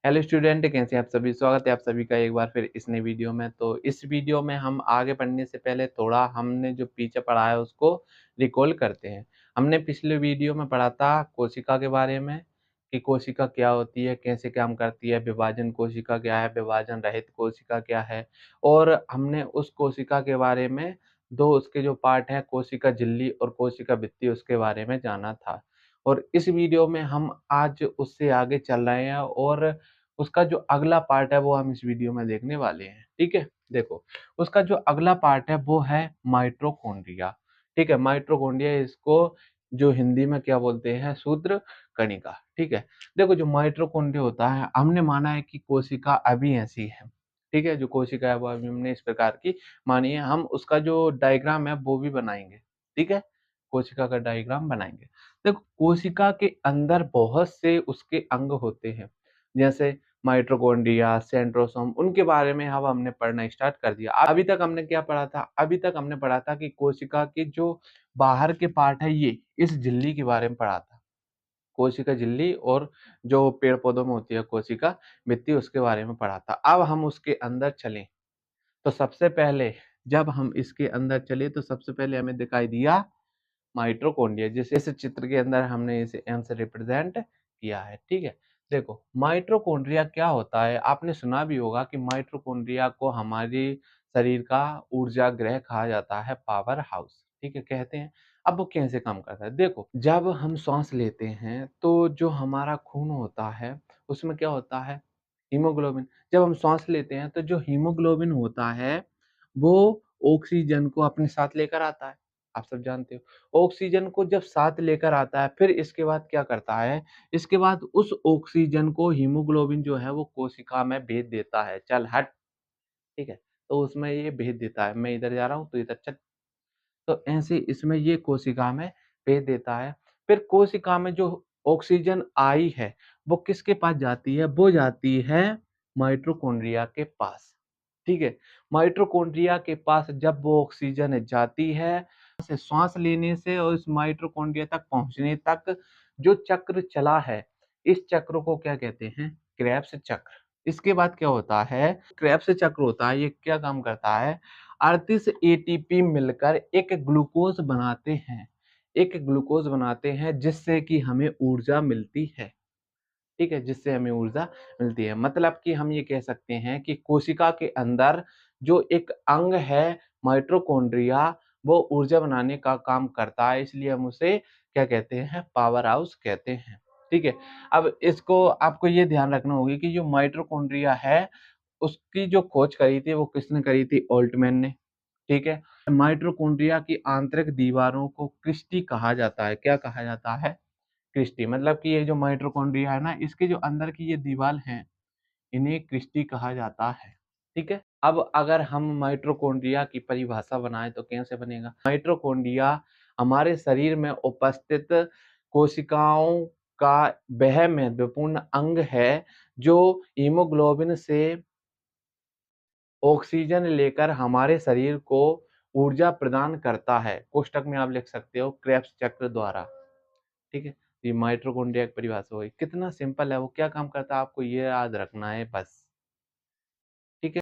Hello student, कैसे हैं आप सभी। स्वागत है आप सभी का एक बार फिर इस नई वीडियो में। तो इस वीडियो में हम आगे बढ़ने से पहले थोड़ा हमने जो पीछे पढ़ा है उसको रिकॉल करते हैं। हमने पिछले वीडियो में पढ़ा था कोशिका के बारे में कि कोशिका क्या होती है, कैसे काम करती है, विभाजन कोशिका क्या है, विभाजन रहित कोशिका क्या है। और हमने उस कोशिका के बारे में दो उसके जो पार्ट हैं, कोशिका झिल्ली और कोशिका भित्ति, उसके बारे में जाना था। और इस वीडियो में हम आज उससे आगे चल रहे हैं और उसका जो अगला पार्ट है वो हम इस वीडियो में देखने वाले हैं। ठीक है, देखो उसका जो अगला पार्ट है वो है माइटोकॉन्ड्रिया। ठीक है, माइटोकॉन्ड्रिया, इसको जो हिंदी में क्या बोलते हैं, सूत्र कणिका। ठीक है, देखो जो माइटोकॉन्ड्रिया होता है, हमने माना है कि कोशिका अभी ऐसी है। ठीक है, जो कोशिका है वो अभी हमने इस प्रकार की मानी है। हम उसका जो डायग्राम है वो भी बनाएंगे। ठीक है, कोशिका का डायग्राम बनाएंगे। देखो कोशिका के अंदर बहुत से उसके अंग होते हैं, जैसे माइटोकॉन्ड्रिया, सेंट्रोसोम, उनके बारे में अब हमने पढ़ना स्टार्ट कर दिया। अभी तक हमने क्या पढ़ा था? अभी तक हमने पढ़ा था कि कोशिका के जो बाहर के पार्ट है, ये इस झिल्ली के बारे में पढ़ा था। कोशिका झिल्ली और जो पेड़ पौधों में होती है कोशिका भित्ति, उसके बारे में पढ़ा था। अब हम उसके अंदर चलें तो सबसे पहले, जब हम इसके अंदर चले तो सबसे पहले हमें दिखाई दिया माइटोकॉन्ड्रिया, जिसे इस चित्र के अंदर हमने इसे एम से रिप्रेजेंट किया है। ठीक है, देखो माइटोकॉन्ड्रिया क्या होता है, आपने सुना भी होगा कि माइटोकॉन्ड्रिया को हमारे शरीर का ऊर्जा गृह कहा जाता है, पावर हाउस। ठीक है, कहते हैं। अब वो कैसे काम करता है, देखो जब हम सांस लेते हैं तो जो हमारा खून होता है उसमें क्या होता है, हीमोग्लोबिन। जब हम सांस लेते हैं तो जो हीमोग्लोबिन होता है वो ऑक्सीजन को अपने साथ लेकर आता है, आप सब जानते हो। ऑक्सीजन को जब साथ लेकर आता है, फिर इसके बाद क्या करता है, इसके बाद उस ऑक्सीजन को हीमोग्लोबिन जो है वो कोशिका में भेज देता है, चल हट। ठीक है, तो उसमें ये भेज देता है, मैं इधर जा रहा हूँ तो इधर चल। तो ऐसे इसमें ये कोशिका में भेज देता है। फिर कोशिका में जो ऑक्सीजन आई है वो किसके पास जाती है, वो जाती है माइटोकॉन्ड्रिया के पास। ठीक है, माइटोकॉन्ड्रिया के पास जब वो ऑक्सीजन जाती है, से श्वास लेने से और इस माइटोकॉन्ड्रिया तक पहुंचने तक जो चक्र चला है, इस चक्र को क्या कहते हैं, क्रेब्स चक्र। इसके बाद क्या होता है, क्रेब्स चक्र होता है, ये क्या काम करता है, 38 एटीपी मिलकर एक ग्लूकोज बनाते हैं, एक ग्लूकोज बनाते हैं जिससे कि हमें ऊर्जा मिलती है। ठीक है, जिससे हमें ऊर्जा मिलती है। मतलब कि हम ये कह सकते हैं कि कोशिका के अंदर जो एक अंग है माइटोकॉन्ड्रिया, वो ऊर्जा बनाने का काम करता है, इसलिए हम उसे क्या कहते हैं, पावर हाउस कहते हैं। ठीक है, अब इसको आपको ये ध्यान रखना होगा कि जो माइटोकॉन्ड्रिया है उसकी जो खोज करी थी वो किसने करी थी, ऑल्टमैन ने। ठीक है, माइटोकॉन्ड्रिया की आंतरिक दीवारों को क्रिस्टी कहा जाता है। क्या कहा जाता है, क्रिस्टी। मतलब कि ये जो माइटोकॉन्ड्रिया है ना, इसके जो अंदर की ये दीवार हैं, इन्हें क्रिस्टी कहा जाता है। ठीक है, अब अगर हम माइटोकॉन्ड्रिया की परिभाषा बनाएं तो कैसे बनेगा, माइटोकॉन्ड्रिया हमारे शरीर में उपस्थित कोशिकाओं का वह महत्वपूर्ण अंग है जो हीमोग्लोबिन से ऑक्सीजन लेकर हमारे शरीर को ऊर्जा प्रदान करता है। कोष्ठक में आप लिख सकते हो क्रेब्स चक्र द्वारा। ठीक है, ये माइटोकॉन्ड्रिया की परिभाषा हुई। कितना सिंपल है, वो क्या काम करता है आपको ये याद रखना है बस।